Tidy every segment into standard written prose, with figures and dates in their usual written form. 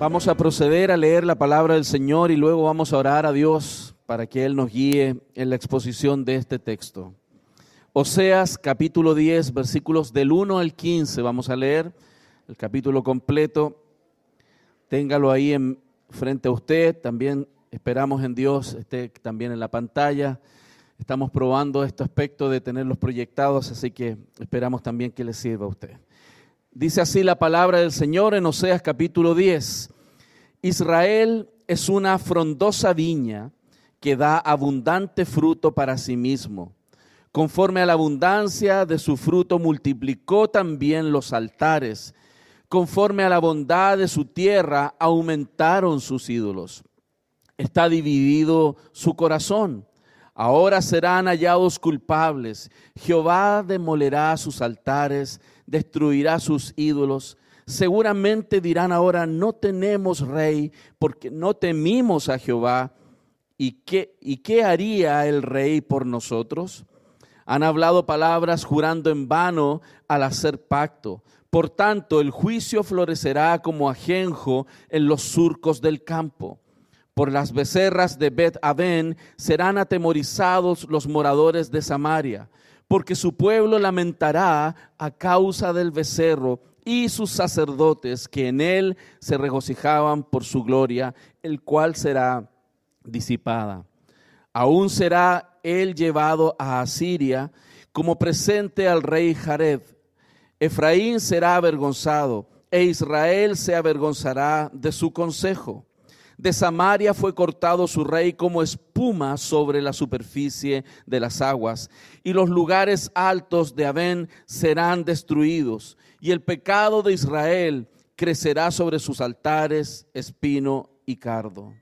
Vamos a proceder a leer la palabra del Señor y luego vamos a orar a Dios para que Él nos guíe en la exposición de este texto. Oseas capítulo 10, versículos del 1 al 15, vamos a leer el capítulo completo. Téngalo ahí frente a usted, también esperamos en Dios, esté también en la pantalla. Estamos probando este aspecto de tenerlos proyectados, así que esperamos también que les sirva a usted. Dice así la palabra del Señor en Oseas capítulo 10. Israel es una frondosa viña que da abundante fruto para sí mismo. Conforme a la abundancia de su fruto multiplicó también los altares. Conforme a la bondad de su tierra aumentaron sus ídolos. Está dividido su corazón. Ahora serán hallados culpables. Jehová demolerá sus altares, destruirá sus ídolos. Seguramente dirán ahora, no tenemos rey, porque no temimos a Jehová. ¿Y qué haría el rey por nosotros? Han hablado palabras jurando en vano al hacer pacto. Por tanto, el juicio florecerá como ajenjo en los surcos del campo. Por las becerras de Bet-Aven serán atemorizados los moradores de Samaria, porque su pueblo lamentará a causa del becerro y sus sacerdotes que en él se regocijaban por su gloria, el cual será disipada. Aún será él llevado a Asiria como presente al rey Jareb. Efraín será avergonzado e Israel se avergonzará de su consejo. De Samaria fue cortado su rey como espuma sobre la superficie de las aguas, y los lugares altos de Aven serán destruidos, y el pecado de Israel crecerá sobre sus altares, espino y cardo.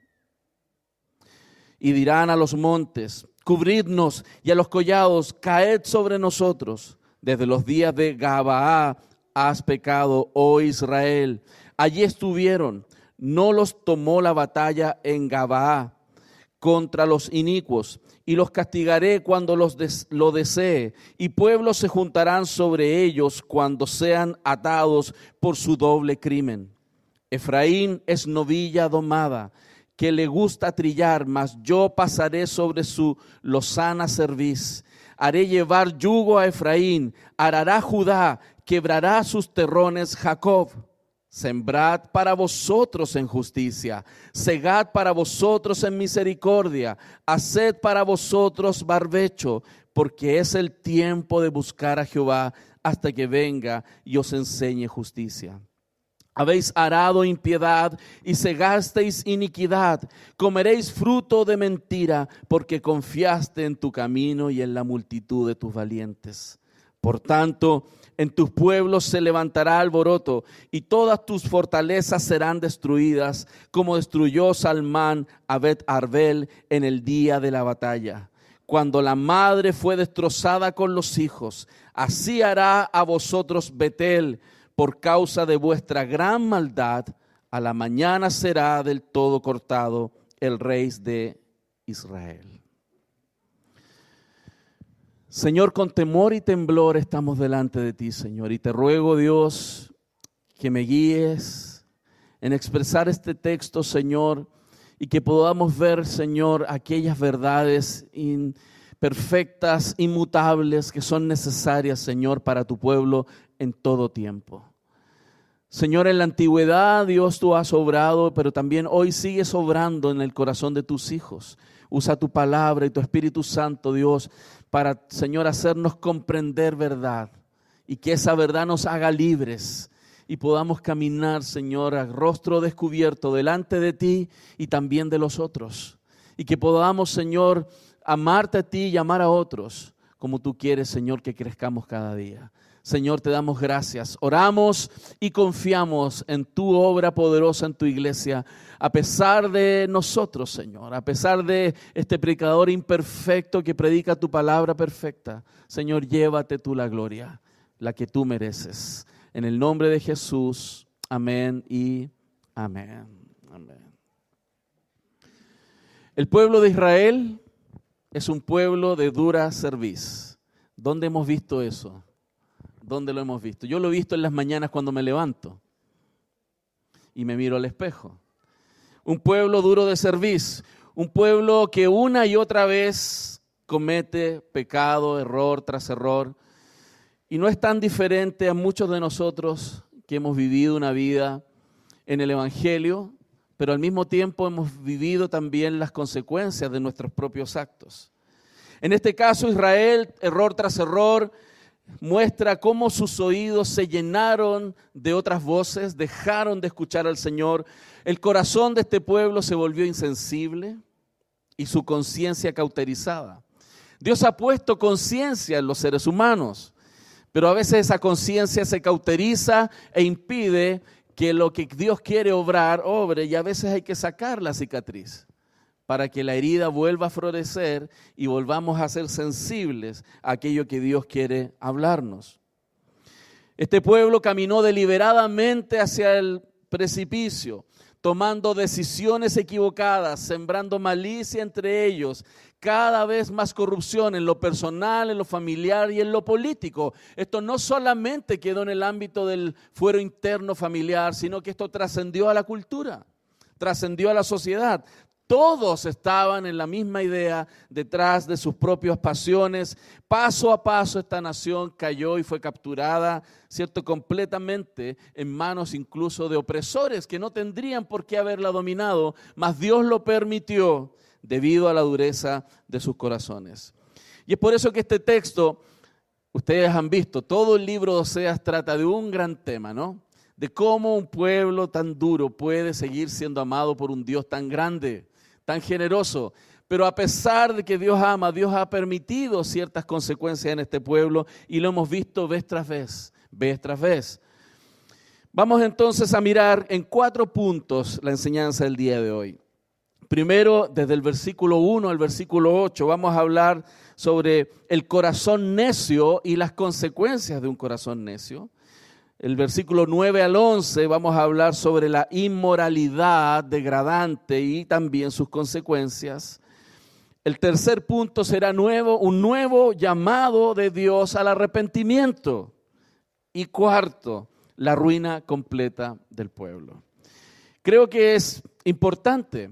Y dirán a los montes, cubridnos, y a los collados, caed sobre nosotros. Desde los días de Gabaa has pecado, oh Israel. Allí estuvieron. No los tomó la batalla en Gabaa contra los inicuos, y los castigaré cuando lo desee, y pueblos se juntarán sobre ellos cuando sean atados por su doble crimen. Efraín es novilla domada, que le gusta trillar, mas yo pasaré sobre su lozana cerviz. Haré llevar yugo a Efraín, arará Judá, quebrará sus terrones Jacob. Sembrad para vosotros en justicia, segad para vosotros en misericordia, haced para vosotros barbecho, porque es el tiempo de buscar a Jehová hasta que venga y os enseñe justicia. Habéis arado impiedad y segasteis iniquidad, comeréis fruto de mentira, porque confiaste en tu camino y en la multitud de tus valientes. Por tanto, en tus pueblos se levantará alboroto y todas tus fortalezas serán destruidas, como destruyó Salmán a Bet-Arbel en el día de la batalla. Cuando la madre fue destrozada con los hijos, así hará a vosotros Betel, por causa de vuestra gran maldad. A la mañana será del todo cortado el rey de Israel. Señor, con temor y temblor estamos delante de ti, Señor, y te ruego, Dios, que me guíes en expresar este texto, Señor, y que podamos ver, Señor, aquellas verdades perfectas, inmutables, que son necesarias, Señor, para tu pueblo en todo tiempo. Señor, en la antigüedad, Dios, tú has obrado, pero también hoy sigues obrando en el corazón de tus hijos. Usa tu palabra y tu Espíritu Santo, Dios, para, Señor, hacernos comprender verdad y que esa verdad nos haga libres y podamos caminar, Señor, a rostro descubierto delante de ti y también de los otros. Y que podamos, Señor, amarte a ti y amar a otros como tú quieres, Señor, que crezcamos cada día. Señor, te damos gracias. Oramos y confiamos en tu obra poderosa en tu iglesia, a pesar de nosotros, Señor, a pesar de este predicador imperfecto que predica tu palabra perfecta. Señor, llévate tú la gloria, la que tú mereces. En el nombre de Jesús, amén y amén. Amén. El pueblo de Israel es un pueblo de dura cerviz. ¿Dónde hemos visto eso? ¿Dónde lo hemos visto? Yo lo he visto en las mañanas cuando me levanto. y me miro al espejo. Un pueblo duro de cerviz, un pueblo que una y otra vez comete pecado, error tras error, y no es tan diferente a muchos de nosotros que hemos vivido una vida en el Evangelio, pero al mismo tiempo hemos vivido también las consecuencias de nuestros propios actos. En este caso, Israel, error tras error, muestra cómo sus oídos se llenaron de otras voces, dejaron de escuchar al Señor. El corazón de este pueblo se volvió insensible y su conciencia cauterizada. Dios ha puesto conciencia en los seres humanos, pero a veces esa conciencia se cauteriza e impide que lo que Dios quiere obrar, obre, y a veces hay que sacar la cicatriz para que la herida vuelva a florecer y volvamos a ser sensibles a aquello que Dios quiere hablarnos. Este pueblo caminó deliberadamente hacia el precipicio, tomando decisiones equivocadas, sembrando malicia entre ellos, cada vez más corrupción en lo personal, en lo familiar y en lo político. Esto no solamente quedó en el ámbito del fuero interno familiar, sino que esto trascendió a la cultura, trascendió a la sociedad. Todos estaban en la misma idea, detrás de sus propias pasiones. Paso a paso esta nación cayó y fue capturada, ¿cierto?, completamente en manos incluso de opresores que no tendrían por qué haberla dominado, mas Dios lo permitió debido a la dureza de sus corazones. Y es por eso que este texto, ustedes han visto, todo el libro de Oseas trata de un gran tema, ¿no? De cómo un pueblo tan duro puede seguir siendo amado por un Dios tan grande, tan generoso, pero a pesar de que Dios ama, Dios ha permitido ciertas consecuencias en este pueblo y lo hemos visto vez tras vez, vez tras vez. Vamos entonces a mirar en 4 puntos la enseñanza del día de hoy. Primero, desde el versículo 1 al versículo 8, vamos a hablar sobre el corazón necio y las consecuencias de un corazón necio. El versículo 9 al 11 vamos a hablar sobre la inmoralidad degradante y también sus consecuencias. El tercer punto será un nuevo llamado de Dios al arrepentimiento. Y cuarto, la ruina completa del pueblo. Creo que es importante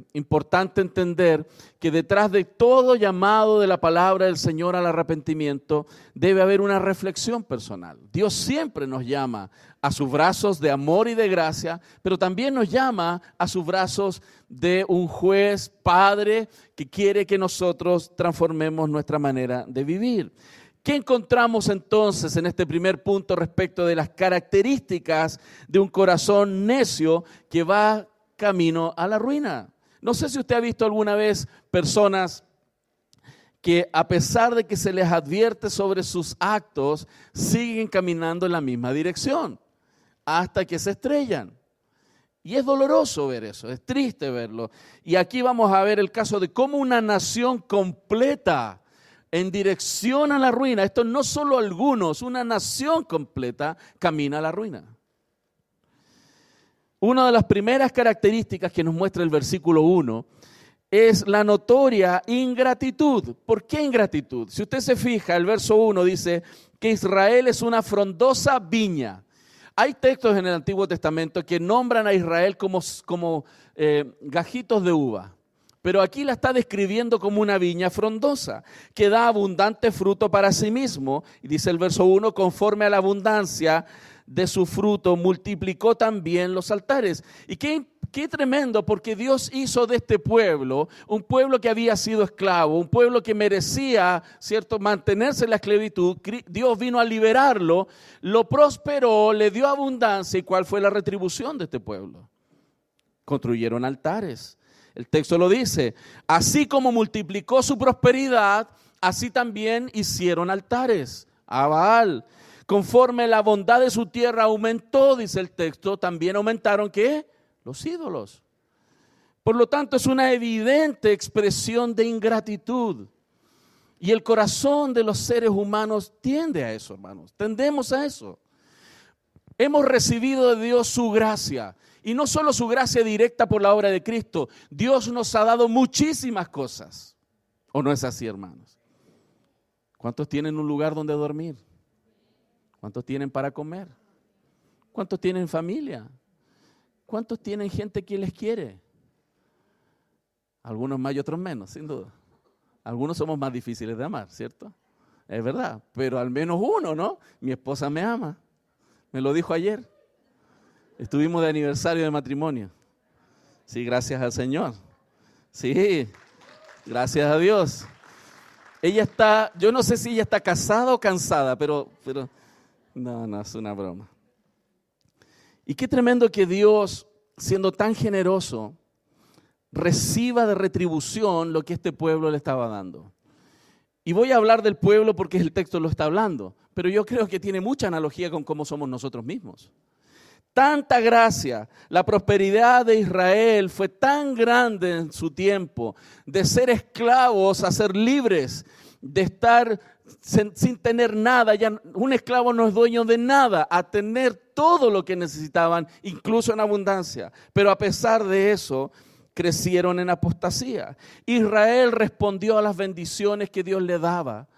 entender que detrás de todo llamado de la palabra del Señor al arrepentimiento debe haber una reflexión personal. Dios siempre nos llama a sus brazos de amor y de gracia, pero también nos llama a sus brazos de un juez, padre, que quiere que nosotros transformemos nuestra manera de vivir. ¿Qué encontramos entonces en este primer punto respecto de las características de un corazón necio que va camino a la ruina? No sé si usted ha visto alguna vez personas que a pesar de que se les advierte sobre sus actos, siguen caminando en la misma dirección hasta que se estrellan. Y es doloroso ver eso, es triste verlo. Y aquí vamos a ver el caso de cómo una nación completa en dirección a la ruina, esto no solo algunos, una nación completa camina a la ruina. Una de las primeras características que nos muestra el versículo 1 es la notoria ingratitud. ¿Por qué ingratitud? Si usted se fija, el verso 1 dice que Israel es una frondosa viña. Hay textos en el Antiguo Testamento que nombran a Israel como gajitos de uva. Pero aquí la está describiendo como una viña frondosa, que da abundante fruto para sí mismo. Y dice el verso 1, conforme a la abundancia de su fruto, multiplicó también los altares. Y qué tremendo, porque Dios hizo de este pueblo, un pueblo que había sido esclavo, un pueblo que merecía, ¿cierto?, mantenerse en la esclavitud. Dios vino a liberarlo, lo prosperó, le dio abundancia. ¿Y cuál fue la retribución de este pueblo? Construyeron altares. El texto lo dice, así como multiplicó su prosperidad, así también hicieron altares a Baal. Conforme la bondad de su tierra aumentó, dice el texto, también aumentaron, ¿qué? Los ídolos. Por lo tanto, es una evidente expresión de ingratitud. Y el corazón de los seres humanos tiende a eso, hermanos. Tendemos a eso. Hemos recibido de Dios su gracia. Y no solo su gracia directa por la obra de Cristo. Dios nos ha dado muchísimas cosas. ¿O no es así, hermanos? ¿Cuántos tienen un lugar donde dormir? ¿Cuántos tienen para comer? ¿Cuántos tienen familia? ¿Cuántos tienen gente que les quiere? Algunos más y otros menos, sin duda. Algunos somos más difíciles de amar, ¿cierto? Es verdad, pero al menos uno, ¿no? Mi esposa me ama. Me lo dijo ayer. Estuvimos de aniversario de matrimonio. Sí, gracias al Señor. Sí, gracias a Dios. Ella está, yo no sé si ella está casada o cansada, pero no, es una broma. Y qué tremendo que Dios, siendo tan generoso, reciba de retribución lo que este pueblo le estaba dando. Y voy a hablar del pueblo porque el texto lo está hablando, pero yo creo que tiene mucha analogía con cómo somos nosotros mismos. Tanta gracia, la prosperidad de Israel fue tan grande en su tiempo, de ser esclavos a ser libres, de estar sin tener nada. Ya un esclavo no es dueño de nada, a tener todo lo que necesitaban, incluso en abundancia. Pero a pesar de eso, crecieron en apostasía. Israel respondió a las bendiciones que Dios le daba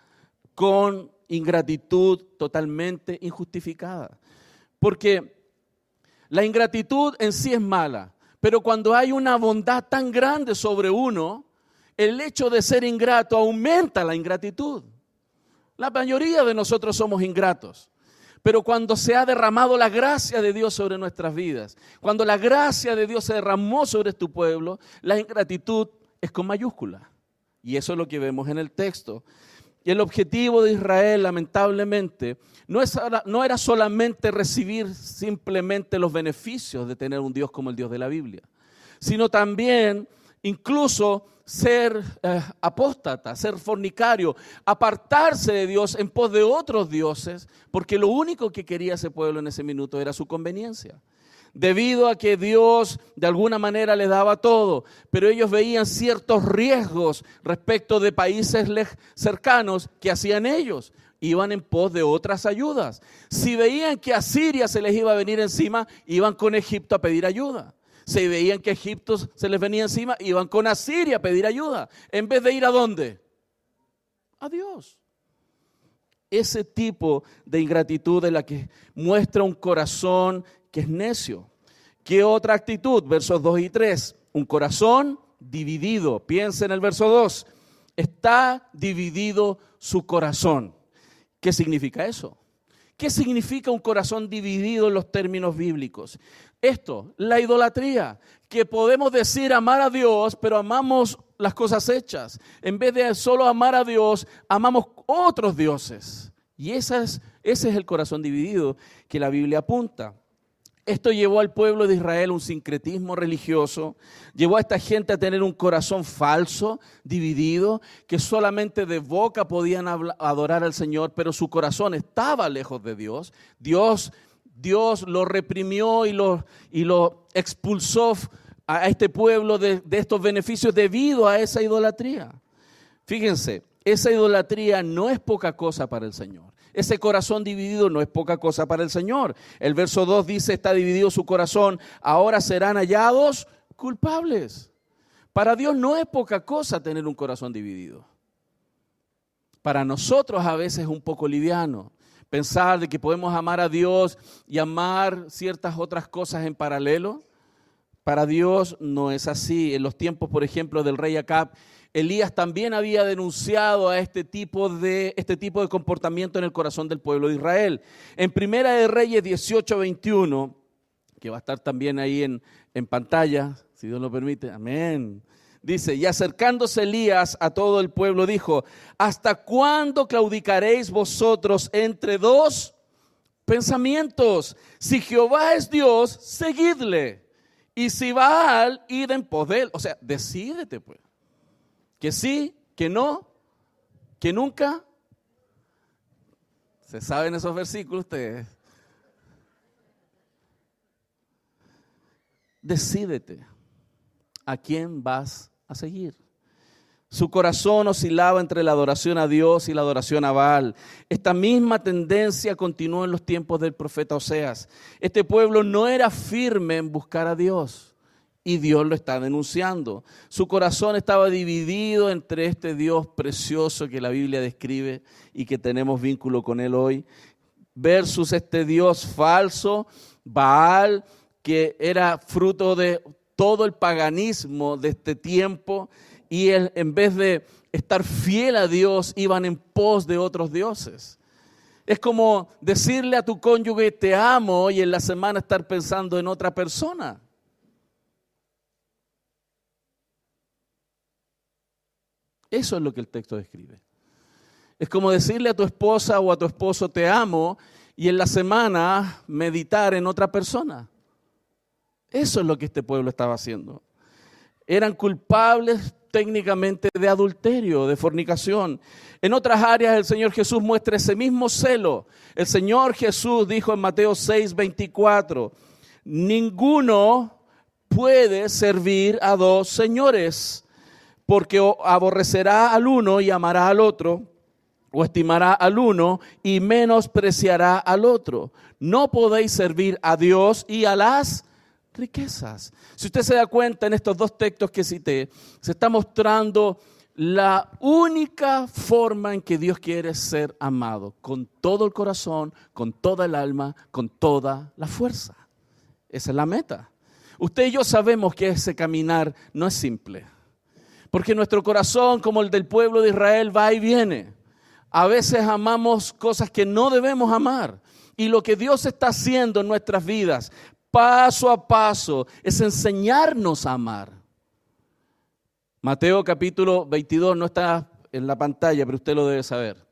con ingratitud totalmente injustificada. Porque la ingratitud en sí es mala, pero cuando hay una bondad tan grande sobre uno, el hecho de ser ingrato aumenta la ingratitud. La mayoría de nosotros somos ingratos, pero cuando se ha derramado la gracia de Dios sobre nuestras vidas, cuando la gracia de Dios se derramó sobre tu pueblo, la ingratitud es con mayúscula. Y eso es lo que vemos en el texto. Y el objetivo de Israel, lamentablemente, no era solamente recibir simplemente los beneficios de tener un Dios como el Dios de la Biblia, sino también incluso ser apóstata, ser fornicario, apartarse de Dios en pos de otros dioses, porque lo único que quería ese pueblo en ese minuto era su conveniencia. Debido a que Dios de alguna manera les daba todo, pero ellos veían ciertos riesgos respecto de países cercanos que hacían ellos. Iban en pos de otras ayudas. Si veían que a Siria se les iba a venir encima, iban con Egipto a pedir ayuda. Si veían que Egipto se les venía encima, iban con Asiria a pedir ayuda. En vez de ir ¿a dónde? A Dios. Ese tipo de ingratitud es la que muestra un corazón que es necio. ¿Qué otra actitud? Versos 2 y 3. Un corazón dividido. Piensa en el verso 2. Está dividido su corazón. ¿Qué significa eso? ¿Qué significa un corazón dividido en los términos bíblicos? Esto, la idolatría, que podemos decir amar a Dios, pero amamos las cosas hechas. En vez de solo amar a Dios, amamos otros dioses. Y ese es el corazón dividido que la Biblia apunta. Esto llevó al pueblo de Israel un sincretismo religioso, llevó a esta gente a tener un corazón falso, dividido, que solamente de boca podían adorar al Señor, pero su corazón estaba lejos de Dios. Dios lo reprimió y lo expulsó a este pueblo de estos beneficios debido a esa idolatría. Fíjense, esa idolatría no es poca cosa para el Señor. Ese corazón dividido no es poca cosa para el Señor. El verso 2 dice, está dividido su corazón, ahora serán hallados culpables. Para Dios no es poca cosa tener un corazón dividido. Para nosotros a veces es un poco liviano pensar de que podemos amar a Dios y amar ciertas otras cosas en paralelo. Para Dios no es así. En los tiempos, por ejemplo, del rey Acab, Elías también había denunciado a este tipo de comportamiento en el corazón del pueblo de Israel. En Primera de Reyes 18:21, que va a estar también ahí en pantalla, si Dios lo permite, amén. Dice, y acercándose Elías a todo el pueblo dijo, ¿hasta cuándo claudicaréis vosotros entre dos pensamientos? Si Jehová es Dios, seguidle. Y si Baal, id en pos de él. O sea, decídete pues. Que sí, que no, que nunca. ¿Se saben esos versículos ustedes? Decídete a quién vas a seguir. Su corazón oscilaba entre la adoración a Dios y la adoración a Baal. Esta misma tendencia continuó en los tiempos del profeta Oseas. Este pueblo no era firme en buscar a Dios. Y Dios lo está denunciando. Su corazón estaba dividido entre este Dios precioso que la Biblia describe y que tenemos vínculo con él hoy, versus este Dios falso, Baal, que era fruto de todo el paganismo de este tiempo, y en vez de estar fiel a Dios, iban en pos de otros dioses. Es como decirle a tu cónyuge te amo y en la semana estar pensando en otra persona. Eso es lo que el texto describe. Es como decirle a tu esposa o a tu esposo te amo y en la semana meditar en otra persona. Eso es lo que este pueblo estaba haciendo. Eran culpables técnicamente de adulterio, de fornicación. En otras áreas el Señor Jesús muestra ese mismo celo. El Señor Jesús dijo en Mateo 6:24, ninguno puede servir a dos señores, porque o aborrecerá al uno y amará al otro, o estimará al uno y menospreciará al otro. No podéis servir a Dios y a las riquezas. Si usted se da cuenta en estos dos textos que cité, se está mostrando la única forma en que Dios quiere ser amado, con todo el corazón, con toda el alma, con toda la fuerza. Esa es la meta. Usted y yo sabemos que ese caminar no es simple, porque nuestro corazón, como el del pueblo de Israel, va y viene. A veces amamos cosas que no debemos amar, y lo que Dios está haciendo en nuestras vidas, paso a paso, es enseñarnos a amar. Mateo capítulo 22 no está en la pantalla, pero usted lo debe saber.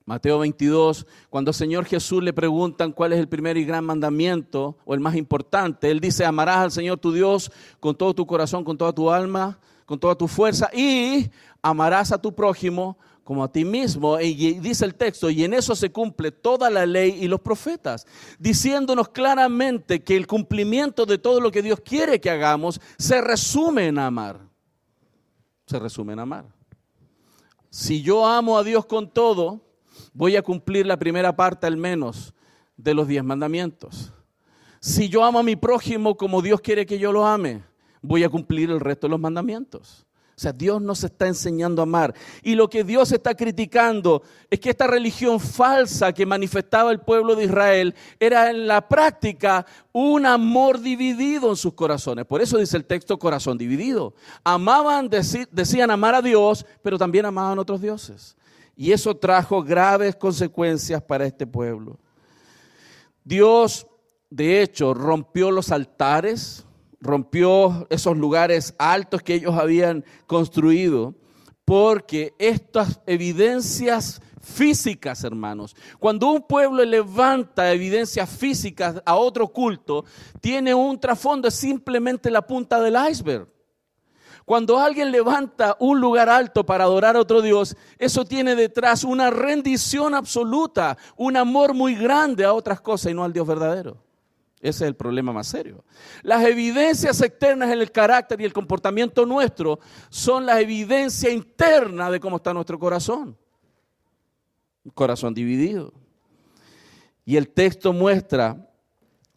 Mateo 22, cuando al Señor Jesús le preguntan cuál es el primer y gran mandamiento, o el más importante, Él dice, amarás al Señor tu Dios con todo tu corazón, con toda tu alma, con toda tu fuerza, y amarás a tu prójimo como a ti mismo. Y dice el texto, y en eso se cumple toda la ley y los profetas, diciéndonos claramente que el cumplimiento de todo lo que Dios quiere que hagamos se resume en amar. Se resume en amar. Si yo amo a Dios con todo, voy a cumplir la primera parte al menos de los 10 mandamientos. Si yo amo a mi prójimo como Dios quiere que yo lo ame, voy a cumplir el resto de los mandamientos. O sea, Dios nos está enseñando a amar. Y lo que Dios está criticando es que esta religión falsa que manifestaba el pueblo de Israel era en la práctica un amor dividido en sus corazones. Por eso dice el texto, corazón dividido. Amaban, decían amar a Dios, pero también amaban a otros dioses. Y eso trajo graves consecuencias para este pueblo. Dios, de hecho, rompió los altares, rompió esos lugares altos que ellos habían construido, porque estas evidencias físicas, hermanos, cuando un pueblo levanta evidencias físicas a otro culto, tiene un trasfondo, es simplemente la punta del iceberg. Cuando alguien levanta un lugar alto para adorar a otro Dios, eso tiene detrás una rendición absoluta, un amor muy grande a otras cosas y no al Dios verdadero. Ese es el problema más serio. Las evidencias externas en el carácter y el comportamiento nuestro son la evidencia interna de cómo está nuestro corazón. Un corazón dividido. Y el texto muestra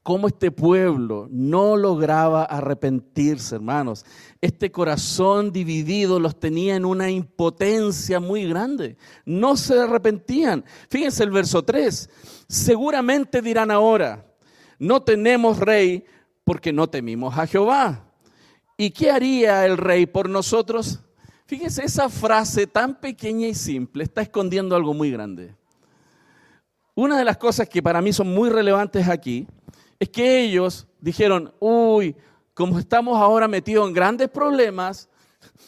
cómo este pueblo no lograba arrepentirse, hermanos. Este corazón dividido los tenía en una impotencia muy grande. No se arrepentían. Fíjense el verso 3. Seguramente dirán ahora, no tenemos rey porque no temimos a Jehová. ¿Y qué haría el rey por nosotros? Fíjense, esa frase tan pequeña y simple está escondiendo algo muy grande. Una de las cosas que para mí son muy relevantes aquí es que ellos dijeron, como estamos ahora metidos en grandes problemas,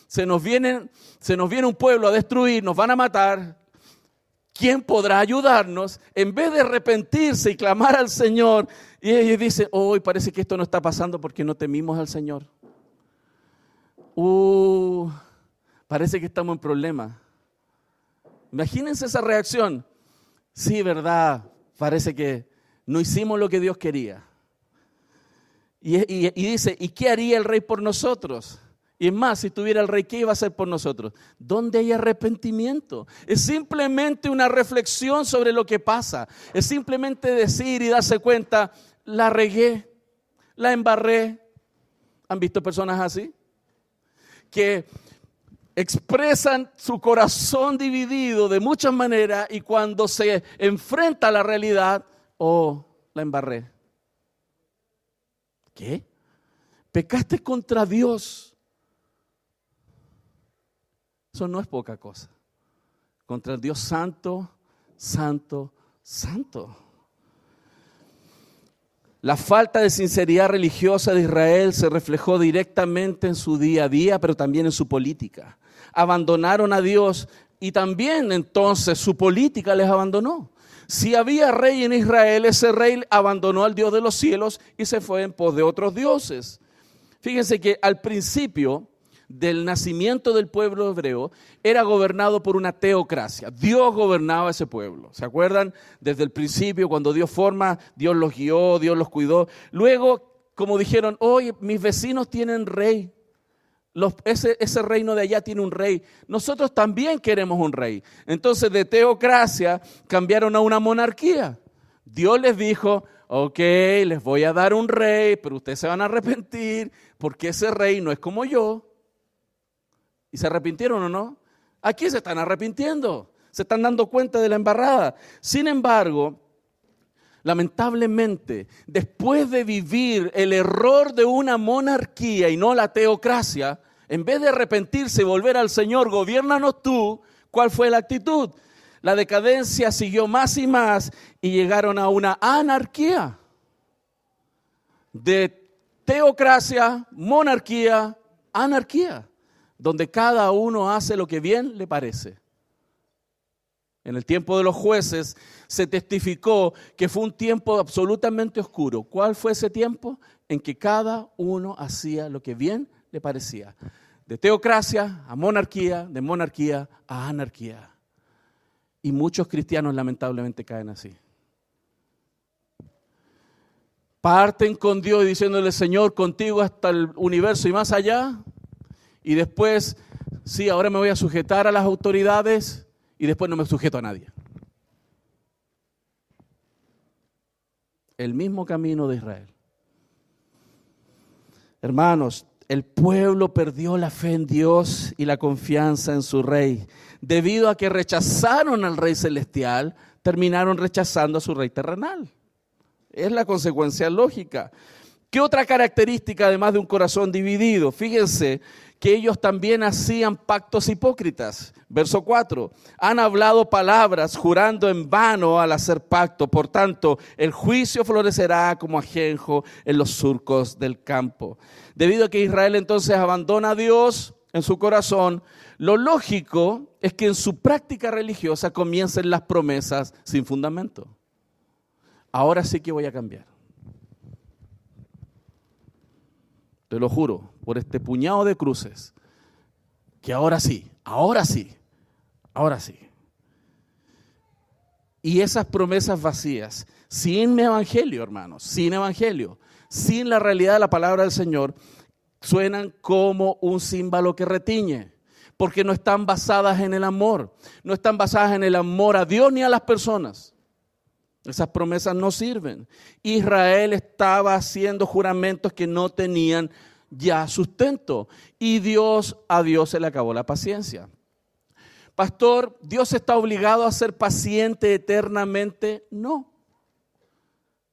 se nos viene un pueblo a destruir, nos van a matar. ¿Quién podrá ayudarnos? En vez de arrepentirse y clamar al Señor, y ellos dicen, parece que esto no está pasando porque no temimos al Señor. Parece que estamos en problemas. Imagínense esa reacción. Sí, verdad, parece que no hicimos lo que Dios quería. Y dice, ¿y qué haría el rey por nosotros? Y es más, si tuviera el rey, ¿qué iba a hacer por nosotros? ¿Dónde hay arrepentimiento? Es simplemente una reflexión sobre lo que pasa. Es simplemente decir y darse cuenta, la regué, la embarré. ¿Han visto personas así? Que expresan su corazón dividido de muchas maneras y cuando se enfrenta a la realidad, la embarré. ¿Qué? Pecaste contra Dios. Eso no es poca cosa. Contra el Dios santo, santo, santo. La falta de sinceridad religiosa de Israel se reflejó directamente en su día a día, pero también en su política. Abandonaron a Dios y también entonces su política les abandonó. Si había rey en Israel, ese rey abandonó al Dios de los cielos y se fue en pos de otros dioses. Fíjense que al principio del nacimiento del pueblo hebreo era gobernado por una teocracia. Dios gobernaba ese pueblo. ¿Se acuerdan? Desde el principio, cuando Dios forma, Dios los guió, Dios los cuidó. Luego, como dijeron, oye, mis vecinos tienen rey. Ese reino de allá tiene un rey. Nosotros también queremos un rey. Entonces, de teocracia cambiaron a una monarquía. Dios les dijo, ok, les voy a dar un rey, pero ustedes se van a arrepentir porque ese rey no es como yo. ¿Y se arrepintieron o no? Aquí se están arrepintiendo, se están dando cuenta de la embarrada. Sin embargo, lamentablemente, después de vivir el error de una monarquía y no la teocracia, en vez de arrepentirse y volver al Señor, gobiérnanos tú, ¿cuál fue la actitud? La decadencia siguió más y más y llegaron a una anarquía. De teocracia, monarquía, anarquía, donde cada uno hace lo que bien le parece. En el tiempo de los jueces se testificó que fue un tiempo absolutamente oscuro. ¿Cuál fue ese tiempo? En que cada uno hacía lo que bien le parecía. De teocracia a monarquía, de monarquía a anarquía. Y muchos cristianos lamentablemente caen así. Parten con Dios diciéndole, Señor, contigo hasta el universo y más allá. Y después, sí, ahora me voy a sujetar a las autoridades y después no me sujeto a nadie. El mismo camino de Israel. Hermanos, el pueblo perdió la fe en Dios y la confianza en su rey. Debido a que rechazaron al rey celestial, terminaron rechazando a su rey terrenal. Es la consecuencia lógica. ¿Qué otra característica además de un corazón dividido? Fíjense que ellos también hacían pactos hipócritas. Verso 4, han hablado palabras jurando en vano al hacer pacto. Por tanto, el juicio florecerá como ajenjo en los surcos del campo. Debido a que Israel entonces abandona a Dios en su corazón, lo lógico es que en su práctica religiosa comiencen las promesas sin fundamento. Ahora sí que voy a cambiar. Te lo juro, por este puñado de cruces, que ahora sí. Y esas promesas vacías, sin evangelio, hermanos, sin la realidad de la palabra del Señor, suenan como un címbalo que retiñe, porque no están basadas en el amor, no están basadas en el amor a Dios ni a las personas. Esas promesas no sirven. Israel estaba haciendo juramentos que no tenían ya sustento. Y a Dios se le acabó la paciencia. Pastor, ¿Dios está obligado a ser paciente eternamente? No.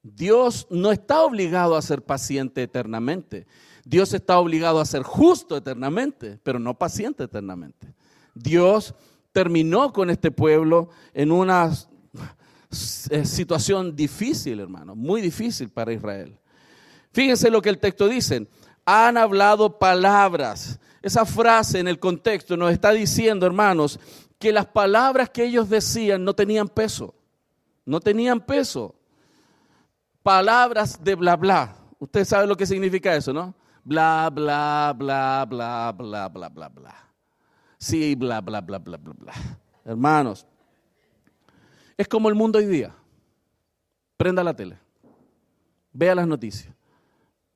Dios no está obligado a ser paciente eternamente. Dios está obligado a ser justo eternamente, pero no paciente eternamente. Dios terminó con este pueblo en una situación difícil, hermano, muy difícil para Israel. Fíjense lo que el texto dice, han hablado palabras. Esa frase en el contexto nos está diciendo, hermanos, que las palabras que ellos decían no tenían peso. Palabras de bla bla. Usted sabe lo que significa eso, ¿no? Bla bla bla bla bla bla bla bla. Sí, bla bla bla bla bla bla. Hermanos, es como el mundo hoy día. Prenda la tele, vea las noticias,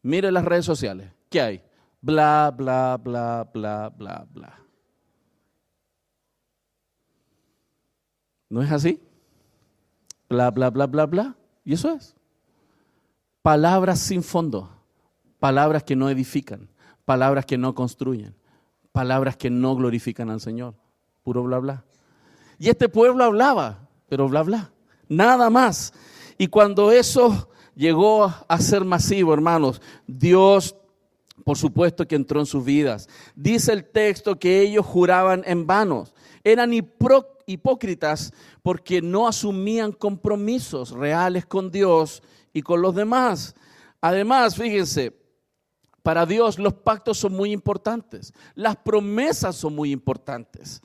mire las redes sociales. ¿Qué hay? Bla, bla, bla, bla, bla, bla. ¿No es así? Bla, bla, bla, bla, bla. Y eso es. Palabras sin fondo. Palabras que no edifican. Palabras que no construyen. Palabras que no glorifican al Señor. Puro bla, bla. Y este pueblo hablaba, pero bla, bla. Nada más. Y cuando eso llegó a ser masivo, hermanos. Dios, por supuesto, que entró en sus vidas. Dice el texto que ellos juraban en vano. Eran hipócritas porque no asumían compromisos reales con Dios y con los demás. Además, fíjense, para Dios los pactos son muy importantes. Las promesas son muy importantes.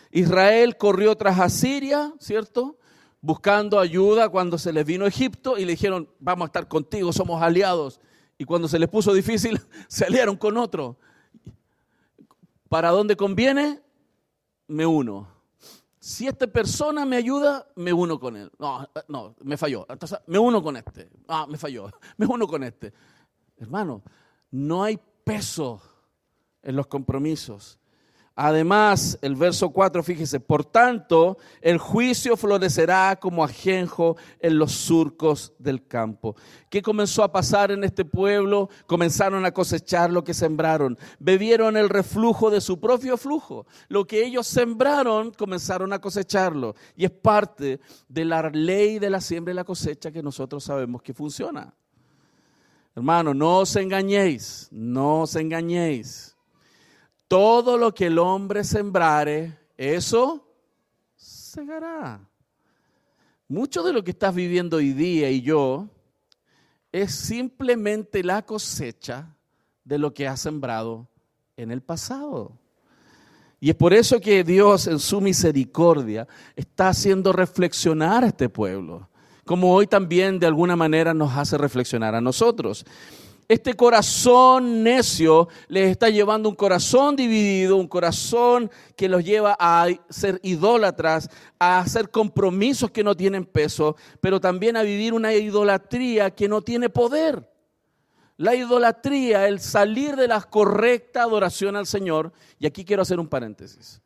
Israel corrió tras Asiria, ¿cierto?, buscando ayuda cuando se les vino Egipto y le dijeron, vamos a estar contigo, somos aliados. Y cuando se les puso difícil, se aliaron con otro. ¿Para dónde conviene? Me uno. Si esta persona me ayuda, me uno con él. No, me falló. Entonces, me uno con este. Me falló. Me uno con este. Hermano, no hay peso en los compromisos. Además, el verso 4, fíjese, por tanto, el juicio florecerá como ajenjo en los surcos del campo. ¿Qué comenzó a pasar en este pueblo? Comenzaron a cosechar lo que sembraron. Bebieron el reflujo de su propio flujo. Lo que ellos sembraron, comenzaron a cosecharlo. Y es parte de la ley de la siembra y la cosecha que nosotros sabemos que funciona. Hermano, no os engañéis, no os engañéis. Todo lo que el hombre sembrare, eso segará. Mucho de lo que estás viviendo hoy día y yo es simplemente la cosecha de lo que has sembrado en el pasado. Y es por eso que Dios en su misericordia está haciendo reflexionar a este pueblo, como hoy también de alguna manera nos hace reflexionar a nosotros. Este corazón necio les está llevando un corazón dividido, un corazón que los lleva a ser idólatras, a hacer compromisos que no tienen peso, pero también a vivir una idolatría que no tiene poder. La idolatría, el salir de la correcta adoración al Señor, y aquí quiero hacer un paréntesis.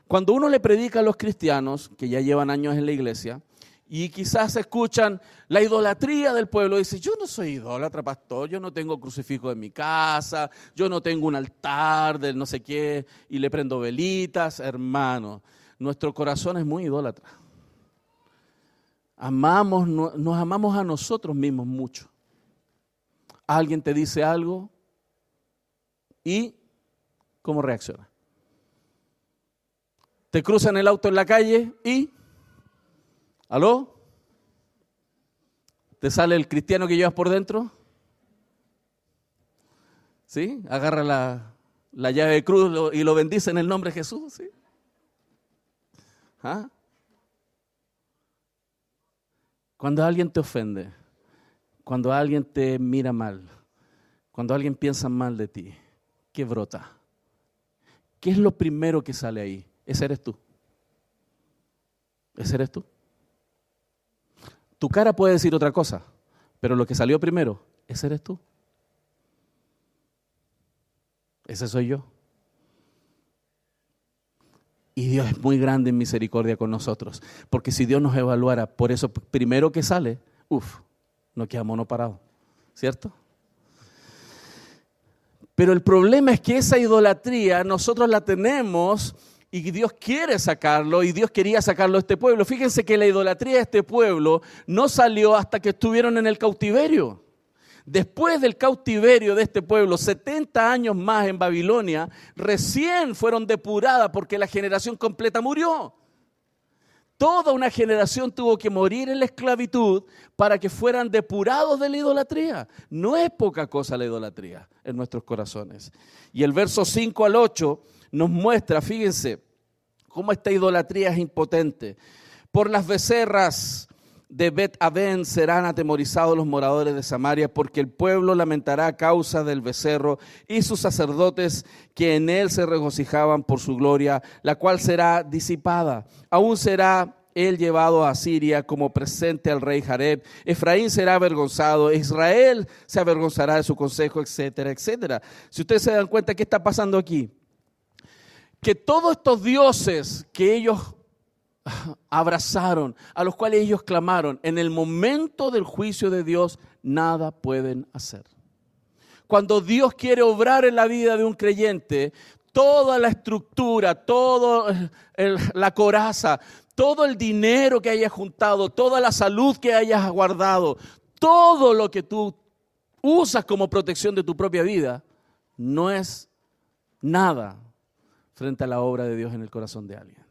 Cuando uno le predica a los cristianos, que ya llevan años en la iglesia, y quizás escuchan la idolatría del pueblo. Dice, yo no soy idólatra, pastor, yo no tengo crucifijo en mi casa, yo no tengo un altar del no sé qué y le prendo velitas. Hermano, nuestro corazón es muy idólatra. Nos amamos a nosotros mismos mucho. Alguien te dice algo y ¿cómo reacciona? Te cruzan el auto en la calle y ¿aló? ¿Te sale el cristiano que llevas por dentro? ¿Sí? Agarra la llave de cruz y lo bendice en el nombre de Jesús. ¿Sí? ¿Ah? Cuando alguien te ofende, cuando alguien te mira mal, cuando alguien piensa mal de ti, ¿qué brota? ¿Qué es lo primero que sale ahí? Ese eres tú. Ese eres tú. Tu cara puede decir otra cosa, pero lo que salió primero, ese eres tú. Ese soy yo. Y Dios es muy grande en misericordia con nosotros, porque si Dios nos evaluara por eso primero que sale, nos quedamos no parados, ¿cierto? Pero el problema es que esa idolatría nosotros la tenemos y Dios quiere sacarlo, y Dios quería sacarlo de este pueblo. Fíjense que la idolatría de este pueblo no salió hasta que estuvieron en el cautiverio. Después del cautiverio de este pueblo, 70 años más en Babilonia, recién fueron depuradas porque la generación completa murió. Toda una generación tuvo que morir en la esclavitud para que fueran depurados de la idolatría. No es poca cosa la idolatría en nuestros corazones. Y el verso 5 al 8 nos muestra, fíjense, cómo esta idolatría es impotente. Por las becerras de Bet-Aven serán atemorizados los moradores de Samaria, porque el pueblo lamentará a causa del becerro y sus sacerdotes que en él se regocijaban por su gloria, la cual será disipada. Aún será él llevado a Asiria como presente al rey Jareb. Efraín será avergonzado, Israel se avergonzará de su consejo, etcétera, etcétera. Si ustedes se dan cuenta, ¿qué está pasando aquí? Que todos estos dioses que ellos abrazaron, a los cuales ellos clamaron, en el momento del juicio de Dios, nada pueden hacer. Cuando Dios quiere obrar en la vida de un creyente, toda la estructura, toda la coraza, todo el dinero que hayas juntado, toda la salud que hayas guardado, todo lo que tú usas como protección de tu propia vida no es nada frente a la obra de Dios en el corazón de alguien.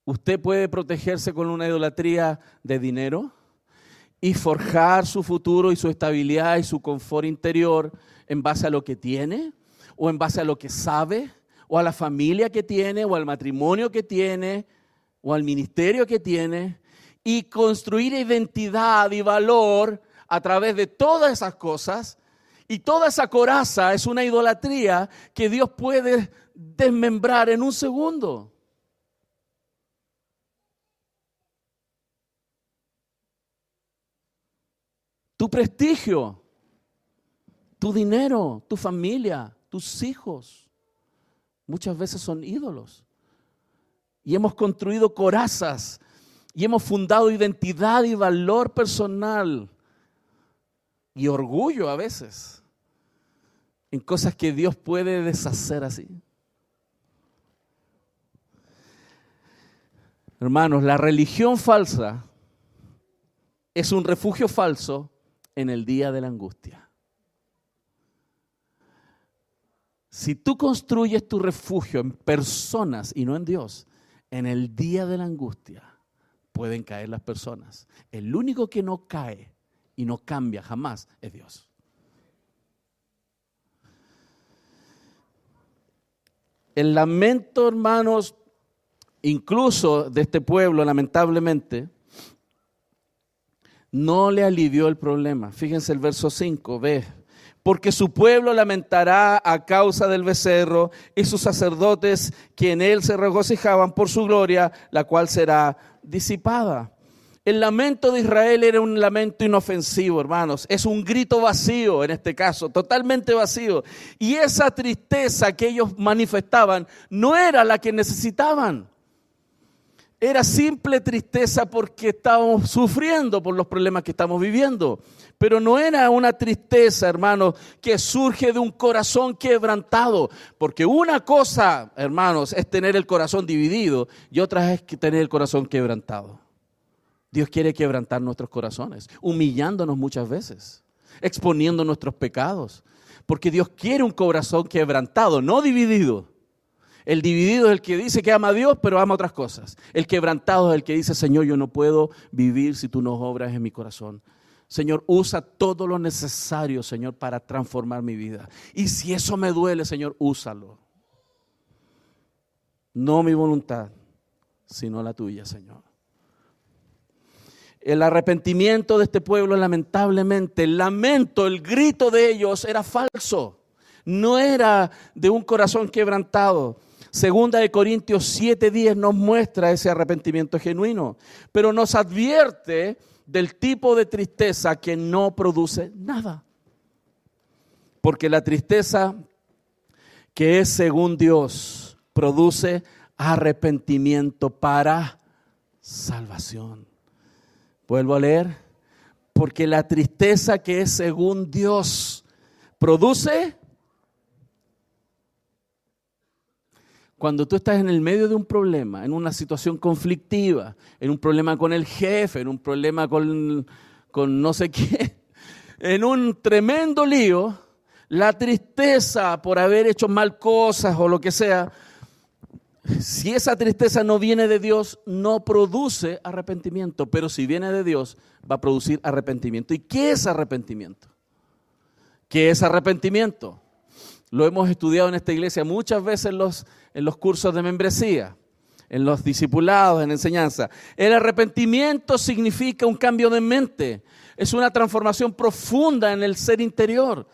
Usted puede protegerse con una idolatría de dinero y forjar su futuro y su estabilidad y su confort interior en base a lo que tiene, o en base a lo que sabe, o a la familia que tiene, o al matrimonio que tiene, o al ministerio que tiene, y construir identidad y valor a través de todas esas cosas. Y toda esa coraza es una idolatría que Dios puede desmembrar en un segundo. Tu prestigio, tu dinero, tu familia, tus hijos, muchas veces son ídolos. Y hemos construido corazas y hemos fundado identidad y valor personal y orgullo a veces en cosas que Dios puede deshacer así. Hermanos, la religión falsa es un refugio falso en el día de la angustia. Si tú construyes tu refugio en personas y no en Dios, en el día de la angustia pueden caer las personas. El único que no cae y no cambia jamás es Dios. El lamento, hermanos, incluso de este pueblo, lamentablemente, no le alivió el problema. Fíjense el verso 5, ve. Porque su pueblo lamentará a causa del becerro y sus sacerdotes que en él se regocijaban por su gloria, la cual será disipada. El lamento de Israel era un lamento inofensivo, hermanos. Es un grito vacío en este caso, totalmente vacío. Y esa tristeza que ellos manifestaban no era la que necesitaban. Era simple tristeza porque estábamos sufriendo por los problemas que estamos viviendo. Pero no era una tristeza, hermanos, que surge de un corazón quebrantado. Porque una cosa, hermanos, es tener el corazón dividido y otra es tener el corazón quebrantado. Dios quiere quebrantar nuestros corazones, humillándonos muchas veces, exponiendo nuestros pecados. Porque Dios quiere un corazón quebrantado, no dividido. El dividido es el que dice que ama a Dios, pero ama otras cosas. El quebrantado es el que dice, Señor, yo no puedo vivir si tú no obras en mi corazón. Señor, usa todo lo necesario, Señor, para transformar mi vida. Y si eso me duele, Señor, úsalo. No mi voluntad, sino la tuya, Señor. El arrepentimiento de este pueblo, lamentablemente, el lamento, el grito de ellos era falso. No era de un corazón quebrantado. Segunda de Corintios 7:10 nos muestra ese arrepentimiento genuino, pero nos advierte del tipo de tristeza que no produce nada. Porque la tristeza que es según Dios produce arrepentimiento para salvación. Vuelvo a leer. Porque la tristeza que es según Dios produce. Cuando tú estás en el medio de un problema, en una situación conflictiva, en un problema con el jefe, en un problema con no sé qué, en un tremendo lío, la tristeza por haber hecho mal cosas o lo que sea, si esa tristeza no viene de Dios, no produce arrepentimiento, pero si viene de Dios, va a producir arrepentimiento. ¿Y qué es arrepentimiento? ¿Qué es arrepentimiento? Lo hemos estudiado en esta iglesia muchas veces en los cursos de membresía, en los discipulados, en enseñanza. El arrepentimiento significa un cambio de mente. Es una transformación profunda en el ser interior.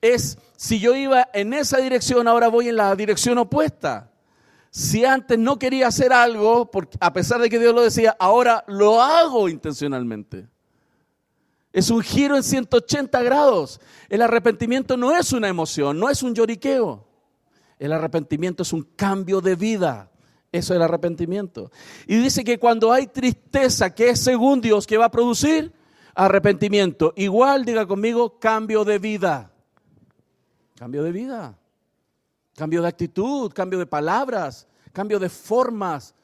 Es, si yo iba en esa dirección, ahora voy en la dirección opuesta. Si antes no quería hacer algo, a pesar de que Dios lo decía, ahora lo hago intencionalmente. Es un giro en 180 grados. El arrepentimiento no es una emoción, no es un lloriqueo. El arrepentimiento es un cambio de vida. Eso es el arrepentimiento. Y dice que cuando hay tristeza, que es según Dios, que va a producir arrepentimiento. Igual, diga conmigo, cambio de vida. Cambio de vida. Cambio de actitud, cambio de palabras, cambio de formas,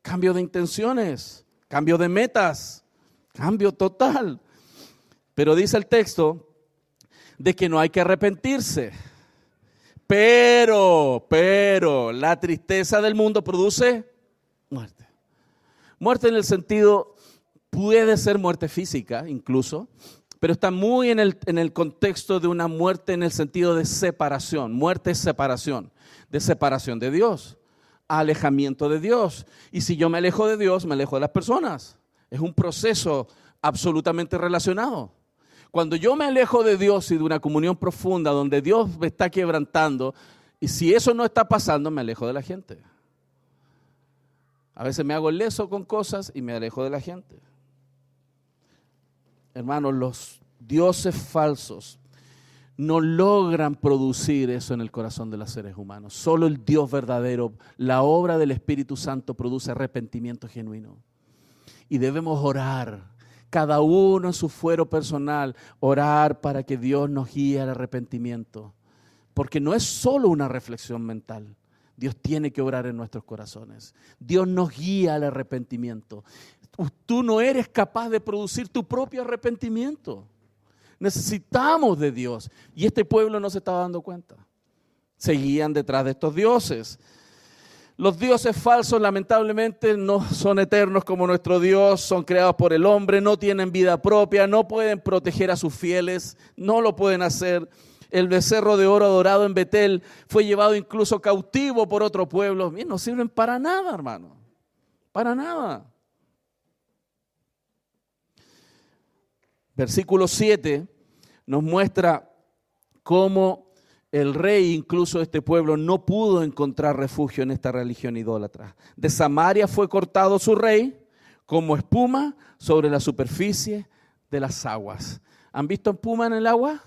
cambio de intenciones, cambio de metas, Cambio total. Pero dice el texto de que no hay que arrepentirse. Pero, la tristeza del mundo produce muerte. Muerte en el sentido, puede ser muerte física incluso, pero está muy en el contexto de una muerte en el sentido de separación. Muerte es separación, de separación de Dios, alejamiento de Dios. Y si yo me alejo de Dios, me alejo de las personas. Es un proceso absolutamente relacionado. Cuando yo me alejo de Dios y de una comunión profunda donde Dios me está quebrantando, y si eso no está pasando, me alejo de la gente. A veces me hago leso con cosas y me alejo de la gente. Hermanos, los dioses falsos no logran producir eso en el corazón de los seres humanos. Solo el Dios verdadero, la obra del Espíritu Santo produce arrepentimiento genuino. Y debemos orar. Cada uno en su fuero personal, orar para que Dios nos guíe al arrepentimiento. Porque no es solo una reflexión mental. Dios tiene que obrar en nuestros corazones. Dios nos guía al arrepentimiento. Tú no eres capaz de producir tu propio arrepentimiento. Necesitamos de Dios. Y este pueblo no se estaba dando cuenta. Seguían detrás de estos dioses. Los dioses falsos lamentablemente no son eternos como nuestro Dios, son creados por el hombre, no tienen vida propia, no pueden proteger a sus fieles, no lo pueden hacer. El becerro de oro adorado en Betel fue llevado incluso cautivo por otro pueblo. Bien, no sirven para nada, hermano, para nada. Versículo 7 nos muestra cómo el rey, incluso de este pueblo, no pudo encontrar refugio en esta religión idólatra. De Samaria fue cortado su rey como espuma sobre la superficie de las aguas. ¿Han visto espuma en el agua?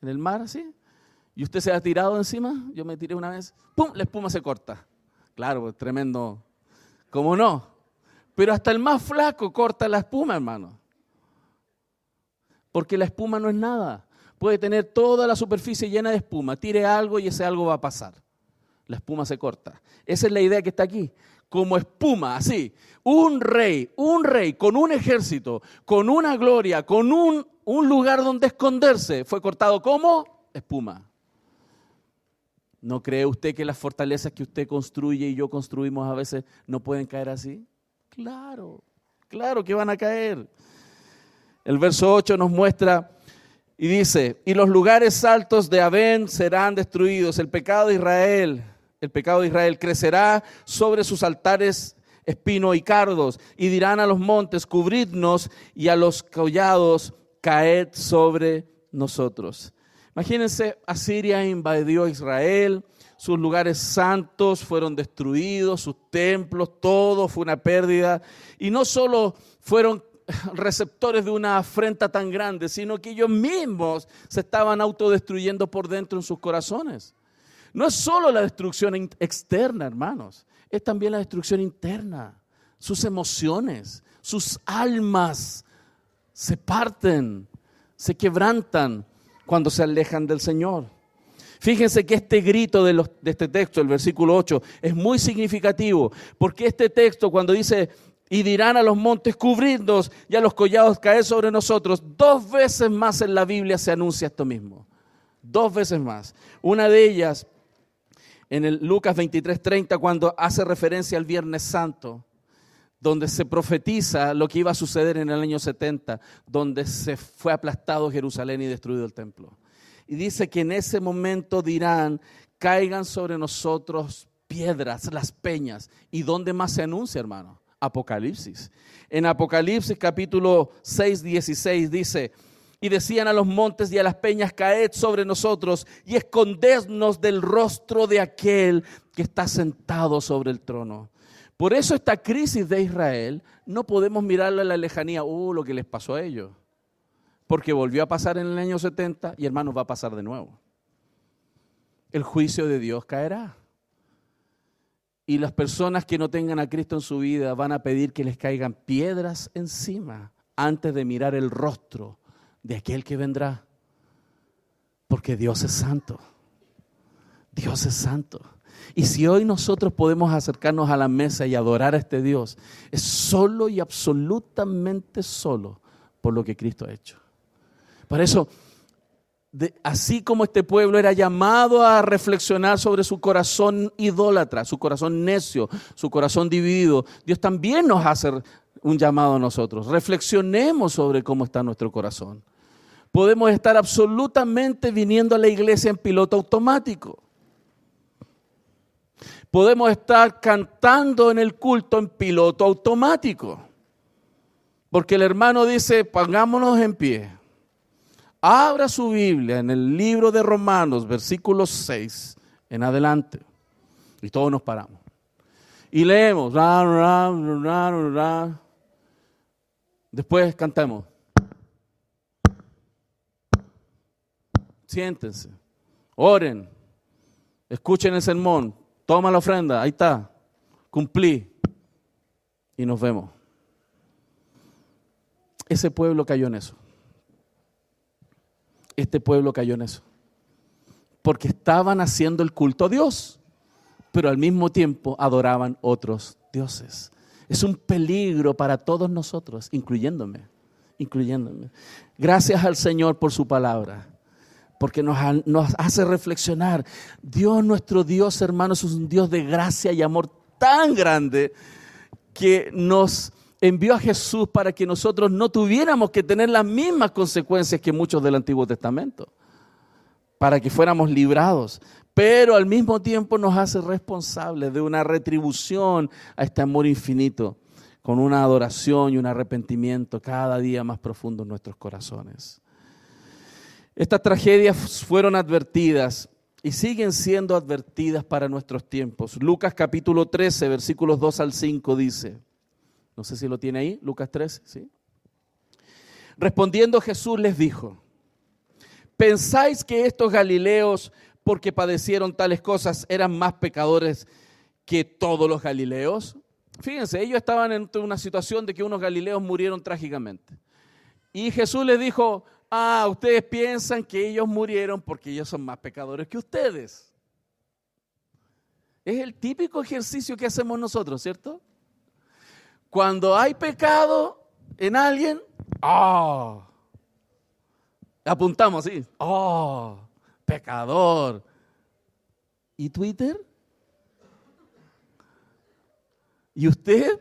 ¿En el mar así? ¿Y usted se ha tirado encima? Yo me tiré una vez. ¡Pum! La espuma se corta. Claro, tremendo. ¿Cómo no? Pero hasta el más flaco corta la espuma, hermano. Porque la espuma no es nada. Puede tener toda la superficie llena de espuma. Tire algo y ese algo va a pasar. La espuma se corta. Esa es la idea que está aquí. Como espuma, así. Un rey con un ejército, con una gloria, con un lugar donde esconderse, fue cortado como espuma. ¿No cree usted que las fortalezas que usted construye y yo construimos a veces no pueden caer así? Claro que van a caer. El verso 8 nos muestra y dice, y los lugares altos de Avén serán destruidos. El pecado de Israel crecerá sobre sus altares espino y cardos, y dirán a los montes, cubridnos, y a los collados, caed sobre nosotros. Imagínense, Asiria invadió Israel, sus lugares santos fueron destruidos, sus templos, todo fue una pérdida, y no solo fueron receptores de una afrenta tan grande, sino que ellos mismos se estaban autodestruyendo por dentro en sus corazones. No es solo la destrucción externa, hermanos, es también la destrucción interna. Sus emociones, sus almas se parten, se quebrantan cuando se alejan del Señor. Fíjense que este grito de este texto, el versículo 8, es muy significativo, porque este texto cuando dice, y dirán a los montes, cubridnos, y a los collados, caed sobre nosotros, 2 veces más en la Biblia se anuncia esto mismo. 2 veces más. Una de ellas, en el Lucas 23:30, cuando hace referencia al Viernes Santo, donde se profetiza lo que iba a suceder en el año 70, donde se fue aplastado Jerusalén y destruido el templo. Y dice que en ese momento dirán, caigan sobre nosotros piedras, las peñas. ¿Y dónde más se anuncia, hermano? Apocalipsis. En Apocalipsis capítulo 6, 16 dice, y decían a los montes y a las peñas, caed sobre nosotros y escondednos del rostro de aquel que está sentado sobre el trono. Por eso esta crisis de Israel no podemos mirarla a la lejanía, lo que les pasó a ellos. Porque volvió a pasar en el año 70 y hermanos va a pasar de nuevo. El juicio de Dios caerá. Y las personas que no tengan a Cristo en su vida van a pedir que les caigan piedras encima antes de mirar el rostro de aquel que vendrá. Porque Dios es santo. Dios es santo. Y si hoy nosotros podemos acercarnos a la mesa y adorar a este Dios, es solo y absolutamente solo por lo que Cristo ha hecho. Por eso, así como este pueblo era llamado a reflexionar sobre su corazón idólatra, su corazón necio, su corazón dividido, Dios también nos hace un llamado a nosotros. Reflexionemos sobre cómo está nuestro corazón. Podemos estar absolutamente viniendo a la iglesia en piloto automático. Podemos estar cantando en el culto en piloto automático. Porque el hermano dice, pongámonos en pie. Abra su Biblia en el libro de Romanos, versículo 6 en adelante. Y todos nos paramos. Y leemos. Después cantamos. Siéntense. Oren. Escuchen el sermón. Toma la ofrenda, ahí está, cumplí y nos vemos. Ese pueblo cayó en eso. Este pueblo cayó en eso. Porque estaban haciendo el culto a Dios, pero al mismo tiempo adoraban otros dioses. Es un peligro para todos nosotros, incluyéndome. Gracias al Señor por su palabra. Porque nos hace reflexionar. Dios, nuestro Dios, hermanos, es un Dios de gracia y amor tan grande que nos envió a Jesús para que nosotros no tuviéramos que tener las mismas consecuencias que muchos del Antiguo Testamento, para que fuéramos librados. Pero al mismo tiempo nos hace responsables de una retribución a este amor infinito, con una adoración y un arrepentimiento cada día más profundo en nuestros corazones. Estas tragedias fueron advertidas y siguen siendo advertidas para nuestros tiempos. Lucas capítulo 13, versículos 2 al 5 dice, no sé si lo tiene ahí, Lucas 13, ¿sí? Respondiendo Jesús les dijo, ¿pensáis que estos galileos, porque padecieron tales cosas, eran más pecadores que todos los galileos? Fíjense, ellos estaban en una situación de que unos galileos murieron trágicamente. Y Jesús les dijo, ustedes piensan que ellos murieron porque ellos son más pecadores que ustedes. Es el típico ejercicio que hacemos nosotros, ¿cierto? Cuando hay pecado en alguien, apuntamos así, pecador. ¿Y Twitter? ¿Y usted?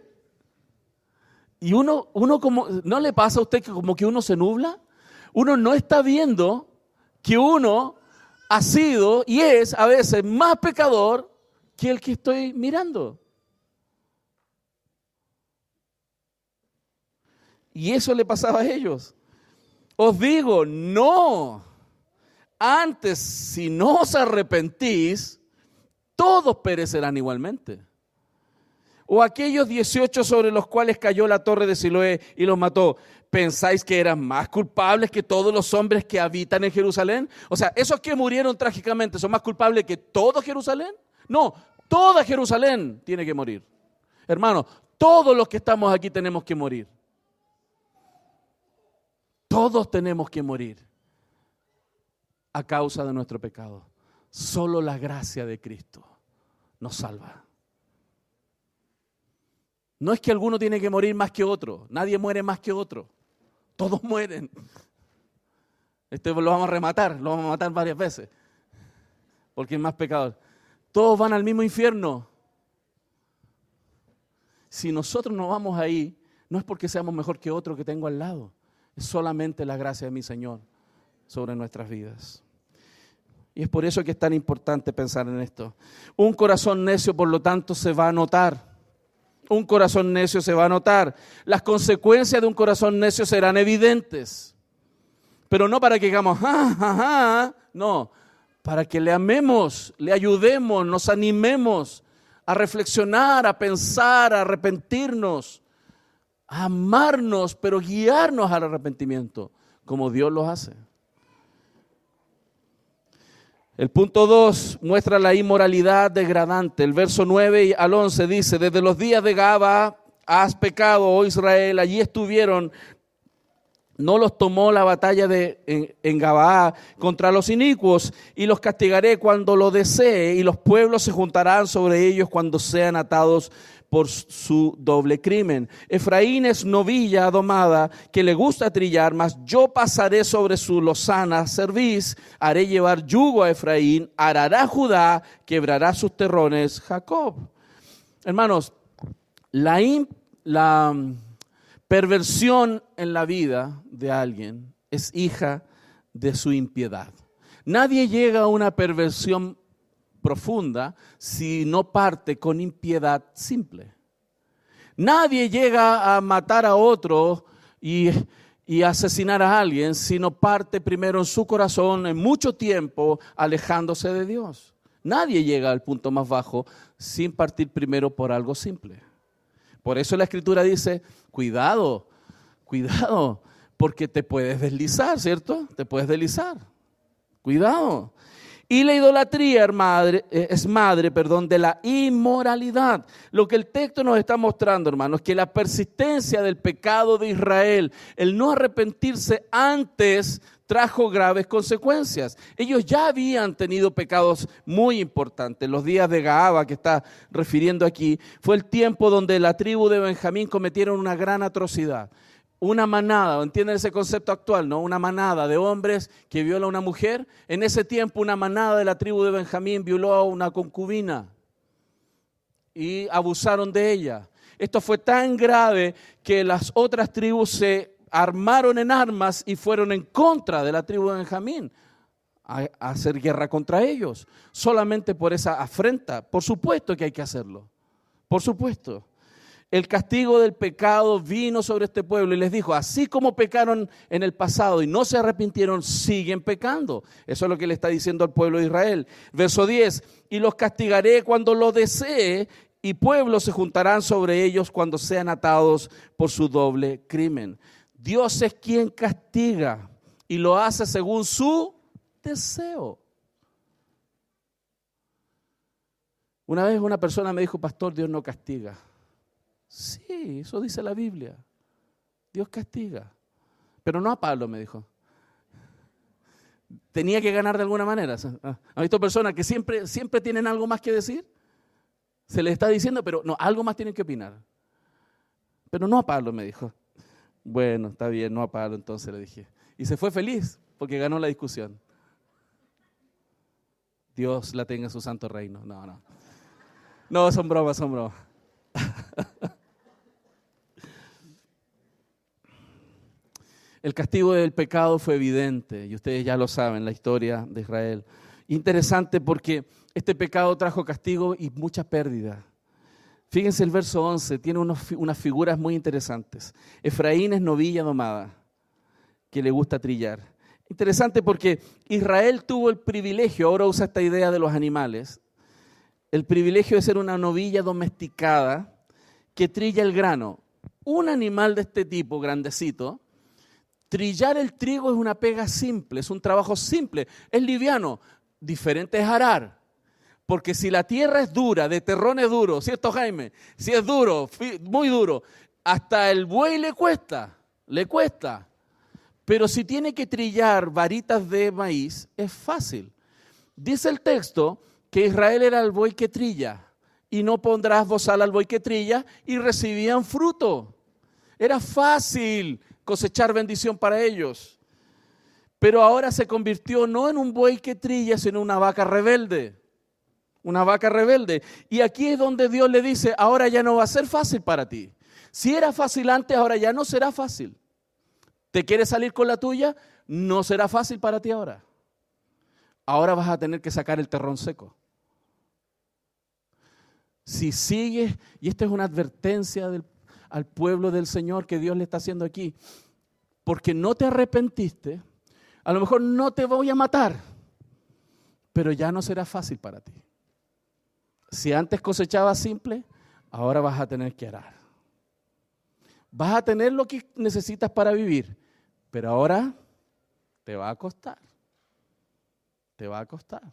Y uno como, ¿no le pasa a usted que como que uno se nubla? Uno no está viendo que uno ha sido y es a veces más pecador que el que estoy mirando. Y eso le pasaba a ellos. Os digo, no. Antes, si no os arrepentís, todos perecerán igualmente. O aquellos 18 sobre los cuales cayó la torre de Siloé y los mató, ¿pensáis que eran más culpables que todos los hombres que habitan en Jerusalén? O sea, esos que murieron trágicamente, ¿son más culpables que todo Jerusalén? No, toda Jerusalén tiene que morir. Hermanos, todos los que estamos aquí tenemos que morir. Todos tenemos que morir a causa de nuestro pecado. Solo la gracia de Cristo nos salva. No es que alguno tiene que morir más que otro. Nadie muere más que otro. Todos mueren. Lo vamos a rematar, lo vamos a matar varias veces. Porque es más pecador. Todos van al mismo infierno. Si nosotros no vamos ahí, no es porque seamos mejor que otro que tengo al lado. Es solamente la gracia de mi Señor sobre nuestras vidas. Y es por eso que es tan importante pensar en esto. Un corazón necio, por lo tanto, se va a notar. Un corazón necio se va a notar. Las consecuencias de un corazón necio serán evidentes. Pero no para que digamos, no, para que le amemos, le ayudemos, nos animemos a reflexionar, a pensar, a arrepentirnos, a amarnos, pero guiarnos al arrepentimiento, como Dios lo hace. El punto 2 muestra la inmoralidad degradante. El verso 9 al 11 dice, desde los días de Gaba has pecado, oh Israel, allí estuvieron No los tomó la batalla en Gabaa contra los inicuos, y los castigaré cuando lo desee, y los pueblos se juntarán sobre ellos cuando sean atados por su doble crimen. Efraín es novilla domada que le gusta trillar, mas yo pasaré sobre su lozana cerviz, haré llevar yugo a Efraín, arará Judá, quebrará sus terrones Jacob. Hermanos, la perversión en la vida de alguien es hija de su impiedad. Nadie llega a una perversión profunda si no parte con impiedad simple. Nadie llega a matar a otro y asesinar a alguien si no parte primero en su corazón en mucho tiempo alejándose de Dios. Nadie llega al punto más bajo sin partir primero por algo simple. Por eso la Escritura dice, cuidado, porque te puedes deslizar, ¿cierto? Te puedes deslizar. Cuidado. Y la idolatría es madre de la inmoralidad. Lo que el texto nos está mostrando, hermanos, es que la persistencia del pecado de Israel, el no arrepentirse antes, trajo graves consecuencias. Ellos ya habían tenido pecados muy importantes. Los días de Gaaba, que está refiriendo aquí, fue el tiempo donde la tribu de Benjamín cometieron una gran atrocidad. Una manada, ¿entienden ese concepto actual, no? Una manada de hombres que viola a una mujer. En ese tiempo una manada de la tribu de Benjamín violó a una concubina y abusaron de ella. Esto fue tan grave que las otras tribus se armaron en armas y fueron en contra de la tribu de Benjamín a hacer guerra contra ellos, solamente por esa afrenta. Por supuesto que hay que hacerlo, por supuesto. El castigo del pecado vino sobre este pueblo y les dijo, así como pecaron en el pasado y no se arrepintieron, siguen pecando. Eso es lo que le está diciendo al pueblo de Israel. Verso 10, y los castigaré cuando lo desee, y pueblos se juntarán sobre ellos cuando sean atados por su doble crimen. Dios es quien castiga y lo hace según su deseo. Una vez una persona me dijo, pastor, Dios no castiga. Sí, eso dice la Biblia. Dios castiga. Pero no a Pablo, me dijo. Tenía que ganar de alguna manera. ¿Han visto personas que siempre tienen algo más que decir? Se les está diciendo, pero no, algo más tienen que opinar. Pero no a Pablo, me dijo. Bueno, está bien, no a Pablo, entonces le dije. Y se fue feliz porque ganó la discusión. Dios la tenga en su santo reino. No. No, son bromas. El castigo del pecado fue evidente y ustedes ya lo saben, la historia de Israel. Interesante porque este pecado trajo castigo y mucha pérdida. Fíjense el verso 11, tiene unas figuras muy interesantes. Efraín es novilla domada, que le gusta trillar. Interesante porque Israel tuvo el privilegio, ahora usa esta idea de los animales, el privilegio de ser una novilla domesticada que trilla el grano. Un animal de este tipo, grandecito, trillar el trigo es una pega simple, es un trabajo simple, es liviano. Diferente es arar, porque si la tierra es dura, de terrones duros, ¿cierto, Jaime? Si es duro, muy duro, hasta el buey le cuesta. Pero si tiene que trillar varitas de maíz, es fácil. Dice el texto que Israel era el buey que trilla, y no pondrás bozal al buey que trilla, y recibían fruto. Era fácil cosechar bendición para ellos. Pero ahora se convirtió no en un buey que trilla, sino en una vaca rebelde. Una vaca rebelde. Y aquí es donde Dios le dice, ahora ya no va a ser fácil para ti. Si era fácil antes, ahora ya no será fácil. ¿Te quieres salir con la tuya? No será fácil para ti ahora. Ahora vas a tener que sacar el terrón seco. Si sigues, y esta es una advertencia al pueblo del Señor que Dios le está haciendo aquí, porque no te arrepentiste, a lo mejor no te voy a matar, pero ya no será fácil para ti. Si antes cosechabas simple, ahora vas a tener que arar. Vas a tener lo que necesitas para vivir, pero ahora te va a costar. Te va a costar.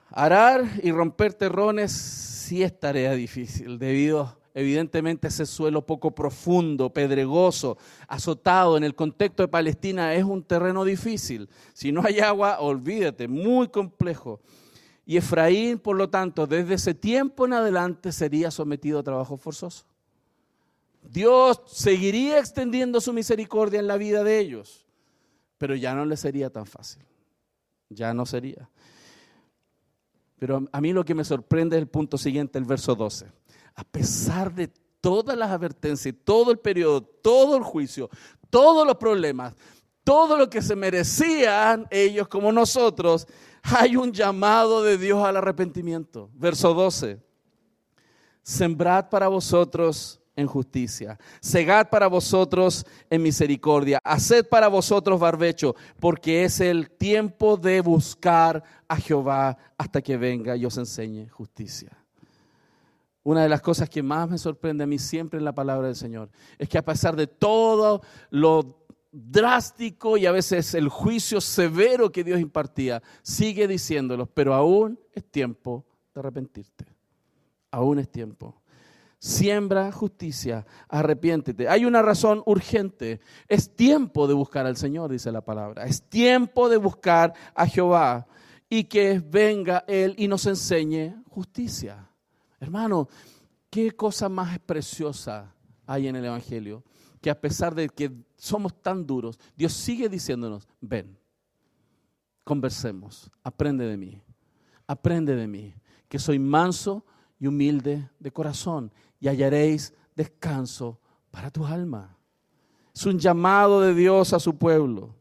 Arar y romper terrones sí es tarea difícil debido Evidentemente ese suelo poco profundo, pedregoso, azotado en el contexto de Palestina es un terreno difícil. Si no hay agua, olvídate, muy complejo. Y Efraín, por lo tanto, desde ese tiempo en adelante sería sometido a trabajo forzoso. Dios seguiría extendiendo su misericordia en la vida de ellos, pero ya no les sería tan fácil. Ya no sería. Pero a mí lo que me sorprende es el punto siguiente, el verso 12. A pesar de todas las advertencias, todo el periodo, todo el juicio, todos los problemas, todo lo que se merecían ellos como nosotros, hay un llamado de Dios al arrepentimiento. Verso 12. Sembrad para vosotros en justicia, segad para vosotros en misericordia, haced para vosotros barbecho, porque es el tiempo de buscar a Jehová hasta que venga y os enseñe justicia. Una de las cosas que más me sorprende a mí siempre en la palabra del Señor es que a pesar de todo lo drástico y a veces el juicio severo que Dios impartía, sigue diciéndolos, pero aún es tiempo de arrepentirte. Aún es tiempo. Siembra justicia, arrepiéntete. Hay una razón urgente. Es tiempo de buscar al Señor, dice la palabra. Es tiempo de buscar a Jehová y que venga Él y nos enseñe justicia. Hermano, qué cosa más preciosa hay en el Evangelio, que a pesar de que somos tan duros, Dios sigue diciéndonos, ven, conversemos, aprende de mí, que soy manso y humilde de corazón, y hallaréis descanso para tu alma. Es un llamado de Dios a su pueblo.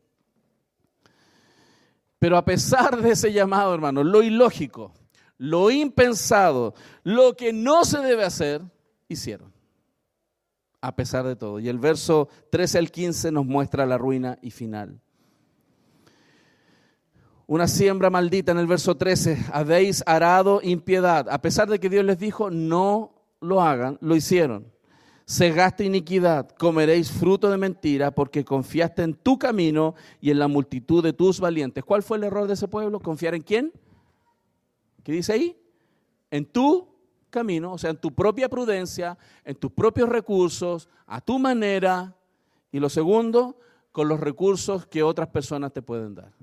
Pero a pesar de ese llamado, hermano, lo ilógico, lo impensado, lo que no se debe hacer, hicieron. A pesar de todo. Y el verso 13 al 15 nos muestra la ruina y final. Una siembra maldita en el verso 13. Habéis arado impiedad. A pesar de que Dios les dijo, no lo hagan, lo hicieron. Cegaste iniquidad, comeréis fruto de mentira, porque confiaste en tu camino y en la multitud de tus valientes. ¿Cuál fue el error de ese pueblo? ¿Confiar en quién? ¿Qué dice ahí? En tu camino, o sea, en tu propia prudencia, en tus propios recursos, a tu manera. Y lo segundo, con los recursos que otras personas te pueden dar.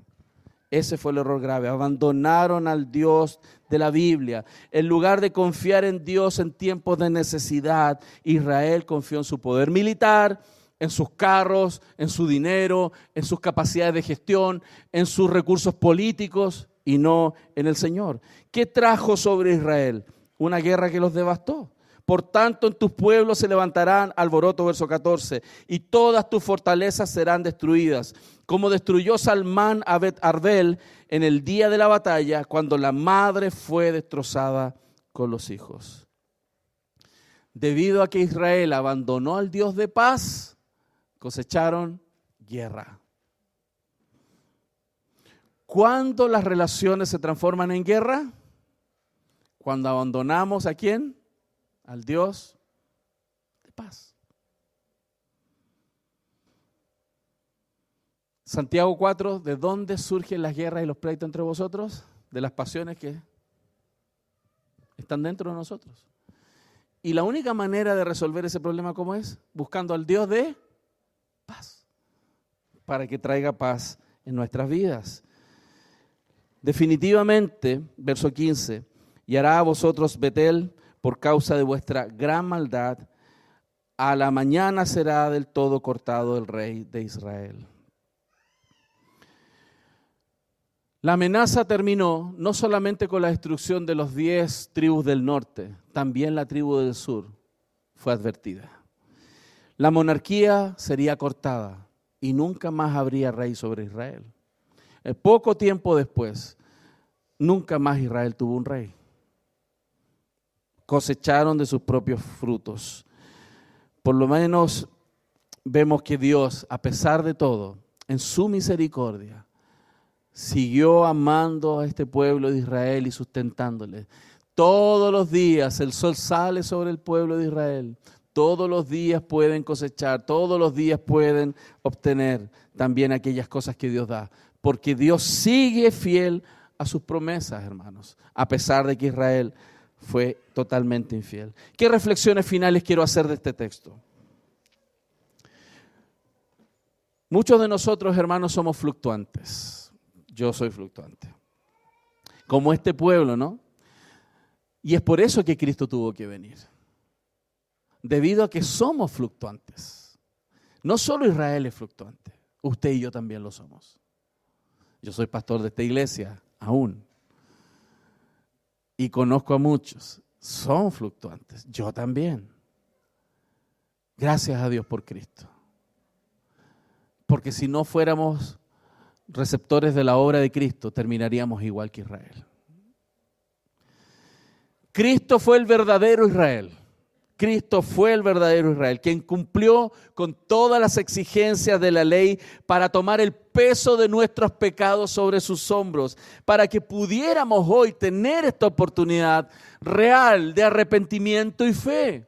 Ese fue el error grave. Abandonaron al Dios de la Biblia. En lugar de confiar en Dios en tiempos de necesidad, Israel confió en su poder militar, en sus carros, en su dinero, en sus capacidades de gestión, en sus recursos políticos y no en el Señor. ¿Qué trajo sobre Israel? Una guerra que los devastó. Por tanto, en tus pueblos se levantarán alboroto, verso 14, y todas tus fortalezas serán destruidas, como destruyó Salmán a Bet Arbel en el día de la batalla, cuando la madre fue destrozada con los hijos. Debido a que Israel abandonó al Dios de paz, cosecharon guerra. ¿Cuándo las relaciones se transforman en guerra? Cuando abandonamos ¿a quién? Al Dios de paz. Santiago 4, ¿de dónde surgen las guerras y los pleitos entre vosotros? De las pasiones que están dentro de nosotros. Y la única manera de resolver ese problema, ¿cómo es? Buscando al Dios de paz, para que traiga paz en nuestras vidas. Definitivamente, verso 15, y hará a vosotros Betel por causa de vuestra gran maldad, a la mañana será del todo cortado el rey de Israel. La amenaza terminó no solamente con la destrucción de los 10 tribus del norte, también la tribu del sur fue advertida. La monarquía sería cortada y nunca más habría rey sobre Israel. Poco tiempo después, nunca más Israel tuvo un rey. Cosecharon de sus propios frutos. Por lo menos vemos que Dios, a pesar de todo, en su misericordia, siguió amando a este pueblo de Israel y sustentándole. Todos los días el sol sale sobre el pueblo de Israel. Todos los días pueden cosechar, todos los días pueden obtener también aquellas cosas que Dios da. Porque Dios sigue fiel a sus promesas, hermanos, a pesar de que Israel fue totalmente infiel. ¿Qué reflexiones finales quiero hacer de este texto? Muchos de nosotros, hermanos, somos fluctuantes. Yo soy fluctuante. Como este pueblo, ¿no? Y es por eso que Cristo tuvo que venir. Debido a que somos fluctuantes. No solo Israel es fluctuante, usted y yo también lo somos. Yo soy pastor de esta iglesia, aún. Y conozco a muchos. Son fluctuantes. Yo también. Gracias a Dios por Cristo. Porque si no fuéramos receptores de la obra de Cristo, terminaríamos igual que Israel. Cristo fue el verdadero Israel. Cristo fue el verdadero Israel, quien cumplió con todas las exigencias de la ley para tomar el peso de nuestros pecados sobre sus hombros, para que pudiéramos hoy tener esta oportunidad real de arrepentimiento y fe.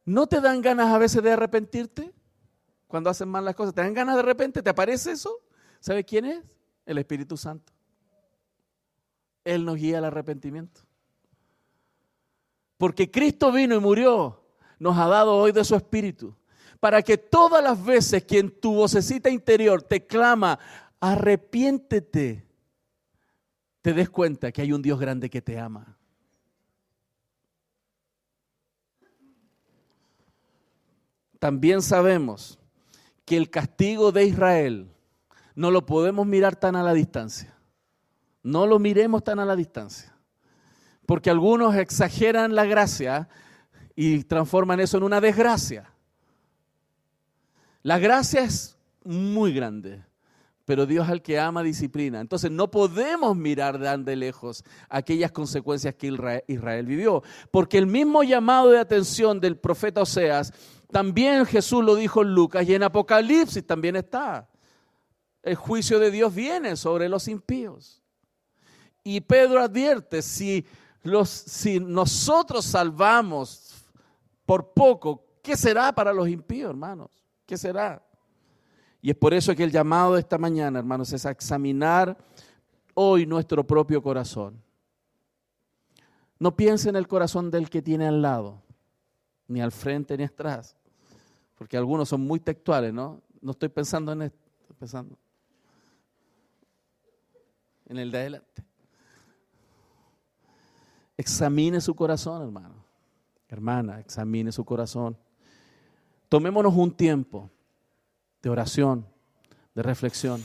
¿No te dan ganas a veces de arrepentirte? Cuando hacen mal las cosas, ¿te dan ganas de repente? ¿Te aparece eso? ¿Sabe quién es? El Espíritu Santo. Él nos guía al arrepentimiento. Porque Cristo vino y murió, nos ha dado hoy de su Espíritu, para que todas las veces que en tu vocecita interior te clama, arrepiéntete, te des cuenta que hay un Dios grande que te ama. También sabemos que el castigo de Israel no lo podemos mirar tan a la distancia. No lo miremos tan a la distancia. Porque algunos exageran la gracia y transforman eso en una desgracia. La gracia es muy grande, pero Dios al que ama disciplina. Entonces no podemos mirar de lejos aquellas consecuencias que Israel vivió. Porque el mismo llamado de atención del profeta Oseas, también Jesús lo dijo en Lucas y en Apocalipsis también está. El juicio de Dios viene sobre los impíos. Y Pedro advierte, si nosotros salvamos por poco, ¿qué será para los impíos, hermanos? ¿Qué será? Y es por eso que el llamado de esta mañana, hermanos, es a examinar hoy nuestro propio corazón. No piense en el corazón del que tiene al lado, ni al frente ni atrás, porque algunos son muy textuales, ¿no? No estoy pensando en esto, estoy pensando en el de adelante. Examine su corazón, hermano. Hermana, examine su corazón. Tomémonos un tiempo de oración, de reflexión.